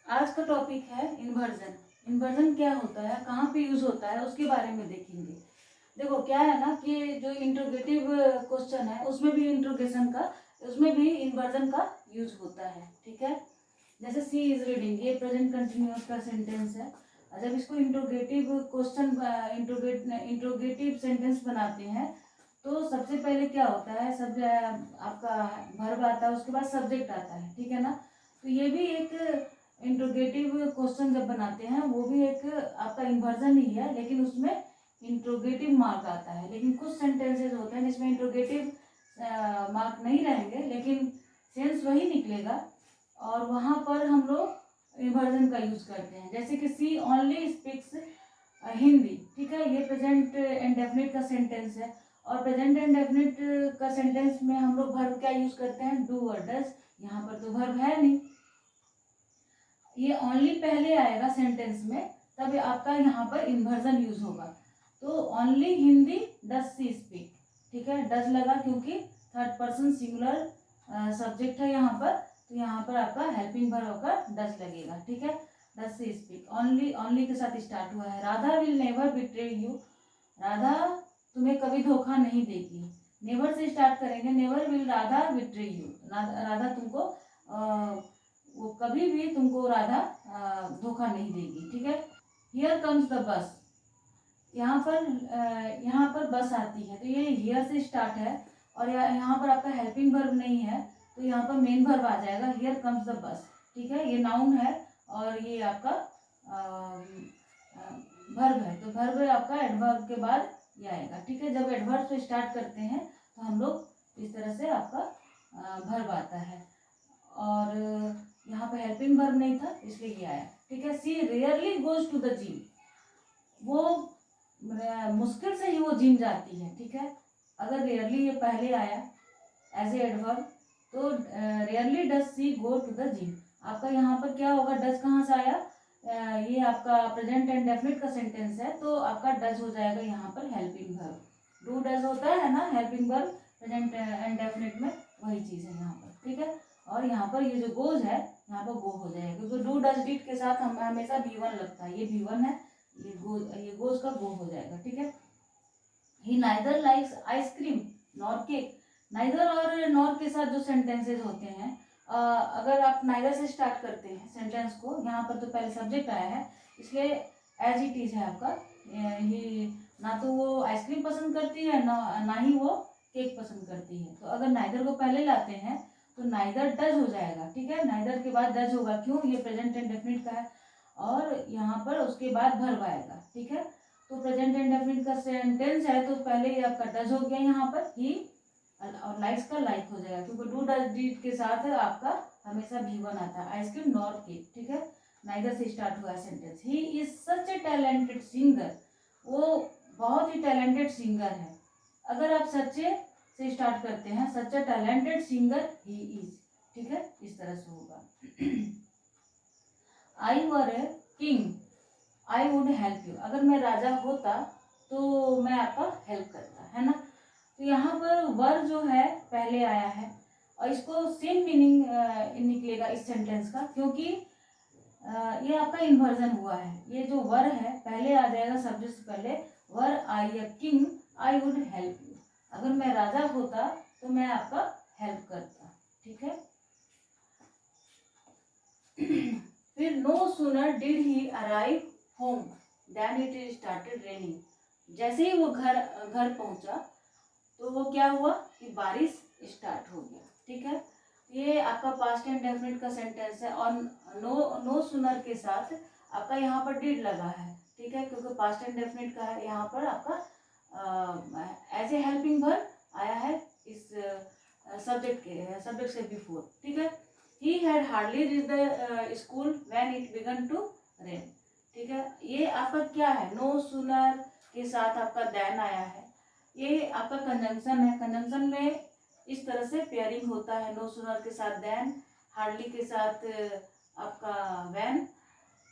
आज का टॉपिक है इन्वर्जन। इन्वर्जन क्या होता है, कहाँ पे यूज होता है, उसके बारे में देखेंगे। देखो क्या है ना कि जो इंट्रोगेटिव क्वेश्चन है उसमें भी उसमें भी इन्वर्जन का यूज होता है। ठीक है, जैसे सी इज रीडिंग, ये प्रेजेंट कंटिन्यूअस का सेंटेंस है। जब इसको इंट्रोगेटिव क्वेश्चन इंट्रोगेटिव सेंटेंस बनाते हैं तो सबसे पहले क्या होता है, सब आपका वर्ब आता है, उसके बाद सब्जेक्ट आता है। ठीक है ना, तो ये भी एक इंट्रोगेटिव क्वेश्चन जब बनाते हैं वो भी एक आपका इन्वर्जन ही है, लेकिन उसमें इंट्रोगेटिव मार्क आता है। लेकिन कुछ सेंटेंसेस होते हैं जिसमें इंट्रोगेटिव मार्क नहीं रहेंगे लेकिन सेंस वही निकलेगा, और वहाँ पर हम लोग इन्वर्जन का यूज करते हैं। जैसे कि सी ओनली स्पीक्स हिंदी। ठीक है, ये प्रेजेंट इंडेफिनिट का सेंटेंस है, और प्रेजेंट इंडेफिनिट का सेंटेंस में हम लोग वर्ब क्या यूज करते हैं, डू और डज। यहाँ पर तो वर्ब है नहीं, ये ओनली पहले आएगा सेंटेंस में, तब आपका यहाँ पर इन्वर्जन यूज होगा। तो only Hindi does she speak. ठीक है, डज लगा क्योंकि थर्ड पर्सन सिंगुलर सब्जेक्ट है यहाँ पर, तो यहाँ पर आपका हेल्पिंग वर्ब होकर डज लगेगा। ठीक है, does she speak, only only के साथ स्टार्ट हुआ है। Radha will never betray you, Radha तुम्हें कभी धोखा नहीं देगी। नेवर से स्टार्ट करेंगे, never will Radha betray you, Radha तुमको वो कभी भी तुमको राधा धोखा नहीं देगी। ठीक है, हियर कम्स द बस, यहाँ पर बस आती है, तो ये हियर से स्टार्ट है, और यहाँ पर आपका हेल्पिंग वर्ब नहीं है, तो यहाँ पर मेन वर्ब आ जाएगा, हियर कम्स द बस। ठीक है, ये नाउन है और ये आपका वर्ब है, तो वर्ब आपका एडवर्ब के बाद ये आएगा। ठीक है, जब एडवर्ब से स्टार्ट करते हैं तो हम लोग इस तरह से आपका वर्ब आता है, और यहाँ पे हेल्पिंग वर्ब नहीं था इसलिए ये आया। ठीक है, she rarely goes to the gym, वो मुश्किल से ही वो जिम जाती है। ठीक है, अगर रेयरली ये पहले आया एज ए एडवर्ब, तो rarely does she go to the gym, आपका यहाँ पर क्या होगा, डज कहाँ से आया, ये आपका प्रेजेंट एंड डेफिनिट का सेंटेंस है, तो आपका डज हो जाएगा यहाँ पर हेल्पिंग वर्ब। डू डज होता है ना helping verb present and definite में, वही चीज़ है यहाँ पर। ठीक है, और यहाँ पर ये जो गोज है यहाँ पर गो हो जाएगा, क्योंकि डू डज डिड के साथ हम हमेशा V1 लगता है, ये V1 है, ये गोज का गो हो जाएगा। ठीक है, he neither likes ice cream nor cake, neither और नॉर के साथ जो सेंटेंसेस होते हैं, अगर आप नाइदर से स्टार्ट करते हैं सेंटेंस को, यहाँ पर तो पहले सब्जेक्ट आया है इसलिए एज इट इज है आपका, ही ना तो वो आइसक्रीम पसंद करती है ना ही वो केक पसंद करती है, तो अगर नाइदर को पहले लाते हैं तो नाइदर डज हो जाएगा। ठीक है, नाइदर के बाद डज होगा, क्यों, ये प्रेजेंट एंड डेफिनिट का है, और यहाँ पर उसके बाद वर्ब आएगा। ठीक है, तो प्रेजेंट इंडेफिनिट का सेंटेंस है तो पहले ये आपका डज हो गया यहाँ पर ही, और लाइक्स का लाइक हो जाएगा, क्योंकि डू डज डिड के साथ आपका हमेशा V1 आता है, आइसक्रीम नॉट केक। ठीक है, नाइदर से स्टार्ट हुआ sentence. He is such a talented singer, वो बहुत ही टैलेंटेड सिंगर है। अगर आप सच्चे से स्टार्ट करते हैं, such a talented singer he is. ठीक है, इस तरह से होगा। I were a king I would help you, अगर मैं राजा होता तो मैं आपका हेल्प करता, है ना। तो यहाँ पर वर जो है पहले आया है, और इसको सेम मीनिंग निकलेगा इस सेंटेंस का, क्योंकि ये आपका इन्वर्जन हुआ है। ये जो वर है पहले आ जाएगा सब्जेक्ट से पहले, were I a king I would help you, अगर मैं राजा होता तो मैं आपका हेल्प करता। ठीक है, फिर no sooner did he arrive home then it started raining, जैसे ही वो घर पहुंचा तो वो क्या हुआ कि बारिश स्टार्ट हो गया। ठीक है, ये आपका पास्ट एंड डेफिनिट का सेंटेंस है, और नो सूनर के साथ आपका यहाँ पर डिड लगा है। ठीक है, क्योंकि पास्ट एंड डेफिनिट का है, यहाँ पर आपका एज ए हेल्पिंग वर्ब आया है इस सब्जेक्ट से बिफोर। ठीक है, he had hardly reached the school when it began to rain। ठीक है, ये आपका क्या है, नो सूनर के साथ आपका देन आया है, ये आपका कंजंक्शन है। कंजंक्शन में इस तरह से पेयरिंग होता है, नो सूनर के साथ देन, हार्डली के साथ आपका व्हेन,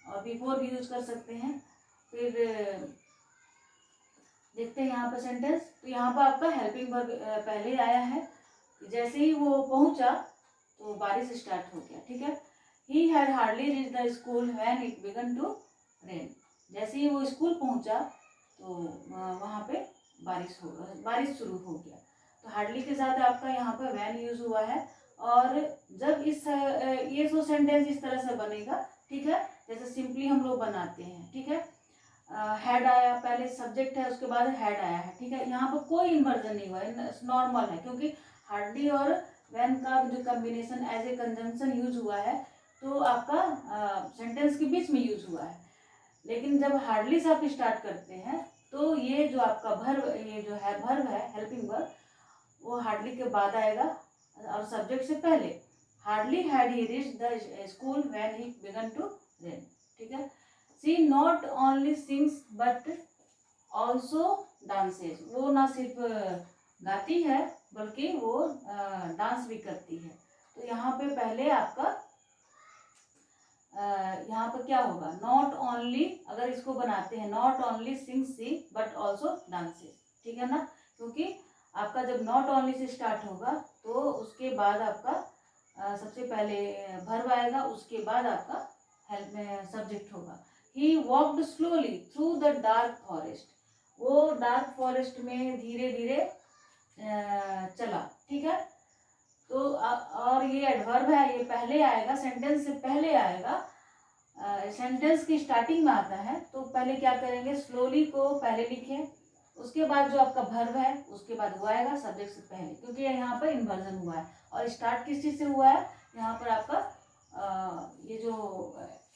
और बिफोर भी यूज कर सकते हैं। फिर देखते हैं यहाँ पर सेंटेंस, तो यहाँ पर आपका हेल्पिंग वर्ब पहले आया है, जैसे ही वो पहुंचा तो बारिश स्टार्ट हो गया। ठीक है, he had hardly reach the school when it began to rain. जैसे ही वो स्कूल पहुंचा तो वहाँ पे बारिश शुरू हो गया। तो हार्डली के साथ आपका यहाँ पर व्हेन यूज हुआ है। और जब ये जो सेंटेंस इस तरह से बनेगा, ठीक है, जैसे सिंपली हम लोग बनाते हैं, ठीक है। हैड आया, पहले सब्जेक्ट है, उसके बाद हैड आया है, ठीक है। यहाँ पर कोई इन्वर्जन नहीं हुआ है, नॉर्मल है, क्योंकि हार्डली और व्हेन का जो combination as a conjunction use हुआ है तो आपका सेंटेंस के बीच में यूज हुआ है। लेकिन जब हार्डली से आप स्टार्ट करते हैं तो ये जो आपका वर्ब, ये जो है वर्ब है, हेल्पिंग वर्ब, वो हार्डली के बाद आएगा और सब्जेक्ट से पहले। Hardly had he reached the school when he began to rain, ठीक है। She not only sings but also dances. वो ना सिर्फ गाती है बल्कि वो डांस भी करती है। तो यहाँ पे पहले आपका यहाँ पर क्या होगा, नॉट ओनली, अगर इसको बनाते हैं not only sings she but also dances, ठीक है ना। क्योंकि आपका जब नॉट ओनली से स्टार्ट होगा तो उसके बाद आपका सबसे पहले वर्ब आएगा, उसके बाद आपका हेल्प में सब्जेक्ट होगा। He walked slowly through the dark forest. वो डार्क फॉरेस्ट में धीरे धीरे चला, ठीक है। तो और ये एडवर्ब है, ये पहले आएगा, सेंटेंस से पहले आएगा, सेंटेंस की स्टार्टिंग में आता है। तो पहले क्या करेंगे, स्लोली को पहले लिखें, उसके बाद जो आपका वर्ब है उसके बाद वो आएगा सब्जेक्ट से पहले, क्योंकि यहाँ पर इन्वर्जन हुआ है। और स्टार्ट किस चीज़ से हुआ है, यहाँ पर आपका ये जो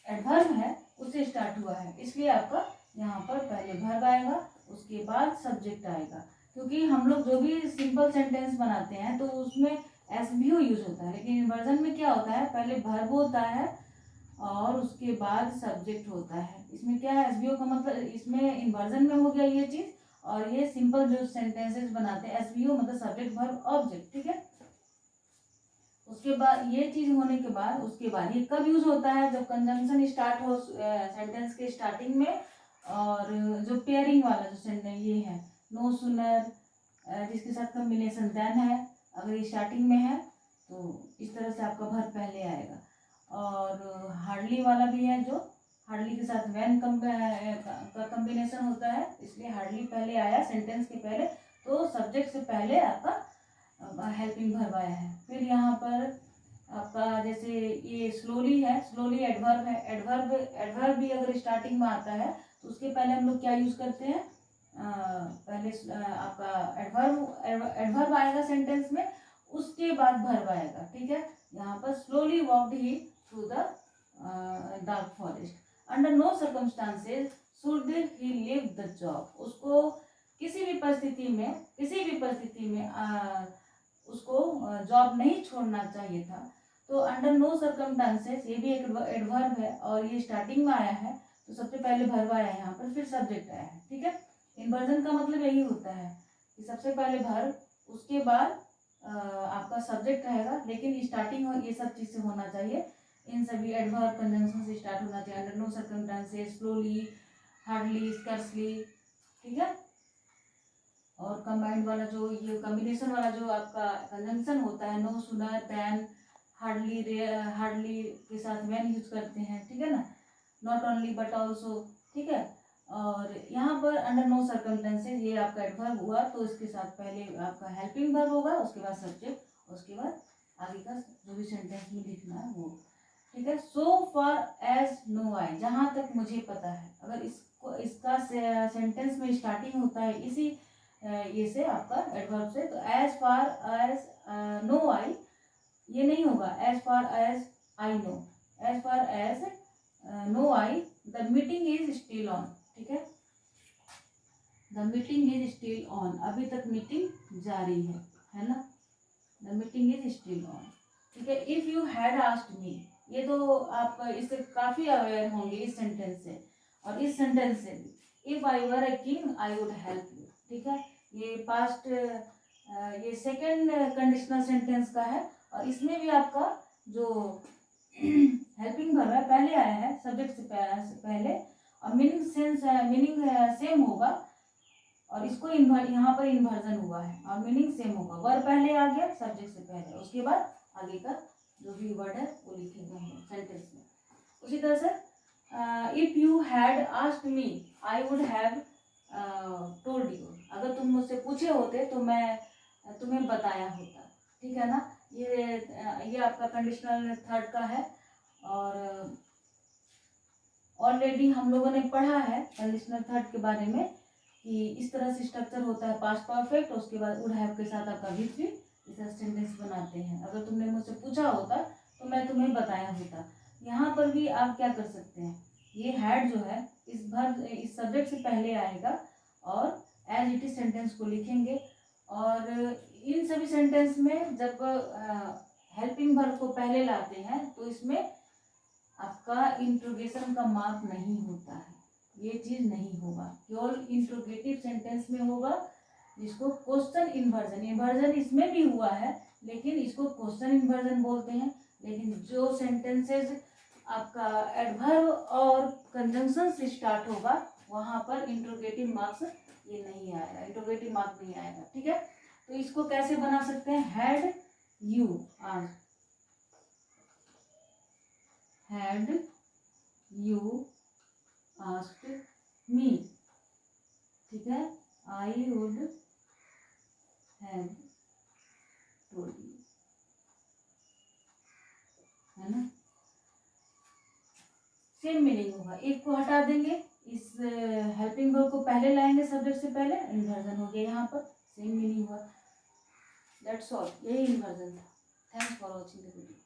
एडवर्ब है उससे स्टार्ट हुआ है, इसलिए आपका यहाँ पर पहले वर्ब आएगा, उसके बाद सब्जेक्ट आएगा। क्योंकि हम लोग जो भी सिंपल सेंटेंस बनाते हैं तो उसमें एसवीओ यूज होता है, लेकिन इन्वर्जन में क्या होता है, पहले वर्ब होता है और उसके बाद सब्जेक्ट होता है। इसमें क्या है, एसवीओ का मतलब, इसमें इन्वर्जन में हो गया ये चीज़, और ये सिंपल जो सेंटेंसेस बनाते हैं, एसवीओ मतलब सब्जेक्ट वर्ब ऑब्जेक्ट, ठीक है। उसके बाद ये चीज़ होने के बाद, उसके बाद ये कब यूज होता है, जब कंजंक्शन स्टार्ट हो सेंटेंस के स्टार्टिंग में। और जो पेयरिंग वाला जो सेंटेंस ये है, नो सुनर, जिसके साथ कॉम्बिनेशन देन है, अगर ये स्टार्टिंग में है तो इस तरह से आपका वर्ब पहले आएगा। और हार्डली वाला भी है, जो हार्डली के साथ व्हेन का कॉम्बिनेशन होता है, इसलिए हार्डली पहले आया सेंटेंस के पहले, तो सब्जेक्ट से पहले आपका हेल्पिंग वर्ब आया है। फिर यहाँ पर आपका जैसे ये स्लोली है, स्लोली एडवर्ब है, एडवर्ब भी अगर स्टार्टिंग में आता है तो उसके पहले हम लोग क्या यूज करते हैं, पहले आपका एडवर्ब आएगा सेंटेंस में, उसके बाद वर्ब आएगा, ठीक है। यहाँ पर slowly walked he through the dark forest under no circumstances should he leave the job. उसको किसी भी परिस्थिति में उसको जॉब नहीं छोड़ना चाहिए था। तो अंडर नो सर्कमस्टांसेस, ये भी एक एडवर्ब है और ये स्टार्टिंग में आया है, तो सबसे पहले वर्ब आया है यहाँ पर, फिर सब्जेक्ट आया है, ठीक है। इन्वर्जन का मतलब यही होता है कि सबसे पहले वर्ब, उसके बाद आपका सब्जेक्ट रहेगा, लेकिन स्टार्टिंग ये सब चीज़ से होना चाहिए, इन सभी एडवर्ब कंजंक्शन से स्टार्ट होना चाहिए। Under no circumstances, slowly, hardly, scarcely, ठीक है। और कंबाइंड वाला जो ये कॉम्बिनेशन वाला जो आपका कंजंक्शन होता है, no sooner, then, hardly, hardly के साथ व्हेन यूज करते हैं, ठीक है ना, नॉट ओनली बट ऑल्सो, ठीक है। और यहाँ पर अंडर नो सर्कमस्टेंसेस, ये आपका एडवर्ब हुआ तो इसके साथ पहले आपका हेल्पिंग वर्ब होगा, उसके बाद सब्जेक्ट, उसके बाद आगे का जो भी सेंटेंस में लिखना है वो, ठीक है। सो फार एज नो आई, जहाँ तक मुझे पता है, अगर इसको इसका सेंटेंस में स्टार्टिंग होता है इसी ये से आपका एडवर्ब से, तो as far as know I ये नहीं होगा, as far as I know, as far as know I the meeting is still on, ठीक है। The meeting is still on, अभी तक मीटिंग जारी है ना, the meeting is still on, ठीक है। If you had asked me, ये तो आप इससे काफी अवेयर होंगे इस सेंटेंस से और इस सेंटेंस से भी। If I were a king I would help you, ठीक है। ये पास्ट, ये सेकेंड कंडीशनल सेंटेंस का है और इसमें भी आपका जो हेल्पिंग वर्ब है पहले आया है सब्जेक्ट से पहले, और मीनिंग सेम होगा, और इसको यहाँ पर इन्वर्जन हुआ है और मीनिंग सेम होगा, वर्ब पहले आ गया सब्जेक्ट से पहले, उसके बाद आगे का जो भी वर्ड है वो लिखेंगे हम लोग सेंटेंस में। उसी तरह से if you had asked me I would have told you, अगर तुम मुझसे पूछे होते तो मैं तुम्हें बताया होता। ठीक है ना। ये आपका कंडीशनल थर्ड का है। और ऑलरेडी हम लोगों ने पढ़ा है कंडीशनल थर्ड के बारे में कि इस तरह से स्ट्रक्चर होता है पास्ट परफेक्ट, उसके बाद वुड हैव के साथ आपका V3 इस तरह सेंटेंस बनाते हैं। अगर तुमने मुझसे पूछा होता तो मैं तुम्हें बताया होता। यहाँ पर भी आप क्या कर सकते हैं, ये हैड जो है इस सब्जेक्ट से पहले आएगा और एज इट इज सेंटेंस को लिखेंगे। और इन सभी सेंटेंस में जब हेल्पिंग वर्ब को पहले लाते हैं तो इसमें आपका इंट्रोगेशन का मार्क नहीं होता है, ये चीज नहीं होगा। केवल इंट्रोगेटिव सेंटेंस में होगा जिसको क्वेश्चन इन्वर्जन, इन्वर्जन इसमें भी हुआ है लेकिन इसको क्वेश्चन इन्वर्जन बोलते हैं। लेकिन जो सेंटेंसेस आपका एडवर्ब और कंजंक्शन से स्टार्ट होगा वहां पर इंट्रोगेटिव मार्क्स ये नहीं आएगा, इंट्रोगेटिव मार्क नहीं आएगा। ठीक है। तो इसको कैसे बना सकते हैं, हैड यू आस्क्ड मी, ठीक है, I would have told you, है ना। सेम मीनिंग होगा, एक को हटा देंगे, इस हेल्पिंग वर्ब को पहले लाएंगे सब्जेक्ट से पहले, इन्वर्जन हो गया यहाँ पर, सेम मीनिंग हुआ। दैट्स ऑल, यही इन्वर्जन था। Thanks for watching the video.